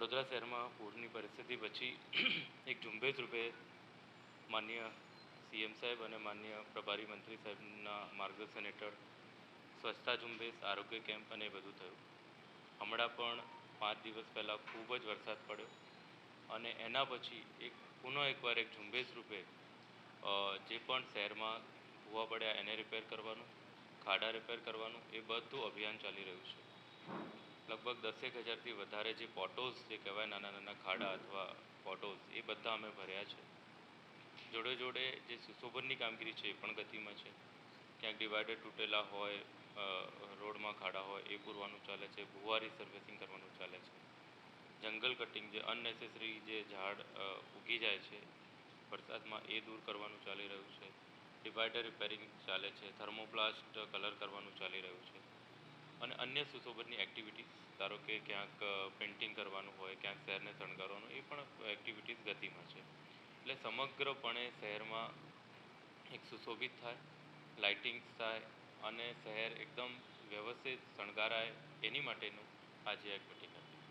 વડોદરા શહેરમાં પૂરની પરિસ્થિતિ પછી એક ઝુંબેશ રૂપે માન્ય સીએમ સાહેબ અને માન્ય પ્રભારી મંત્રી સાહેબના માર્ગદર્શન હેઠળ સ્વચ્છતા ઝુંબેશ, આરોગ્ય કેમ્પ અને એ બધું થયું. હમણાં પણ 5 દિવસ પહેલાં ખૂબ જ વરસાદ પડ્યો અને એના પછી એકવાર એક ઝુંબેશ રૂપે જે પણ શહેરમાં ભૂવા પડ્યા એને રિપેર કરવાનું, ખાડા રિપેર કરવાનું, એ બધું અભિયાન ચાલી રહ્યું છે. લગભગ 10,000થી વધારે જે પોટોઝ જે કહેવાય, નાના નાના ખાડા અથવા પોટોઝ, એ બધા અમે ભર્યા છે. જોડે જોડે જે સુશોભનની કામગીરી છે એ પણ ગતિમાં છે. ક્યાંક ડિવાઈડર તૂટેલા હોય, રોડમાં ખાડા હોય એ પૂરવાનું ચાલે છે. ભૂવારી સર્વિસિંગ કરવાનું ચાલે છે. જંગલ કટિંગ, જે અનનેસેસરી જે ઝાડ ઉગી જાય છે વરસાદમાં, એ દૂર કરવાનું ચાલી રહ્યું છે. ડિવાઈડર રિપેરિંગ ચાલે છે. થર્મોપ્લાસ્ટ કલર કરવાનું ચાલી રહ્યું છે. અને અન્ય સુશોભનની એક્ટિવિટીઝ, ધારો કે ક્યાંક પેઇન્ટિંગ કરવાનું હોય, ક્યાંક શહેરને શણગારવાનું, એ પણ એક્ટિવિટીઝ ગતિમાં છે. એટલે સમગ્રપણે શહેરમાં એક સુશોભિત થાય, લાઇટિંગ્સ થાય અને શહેર એકદમ વ્યવસ્થિત શણગારાય, એની માટેનું આજે એક મિટિંગ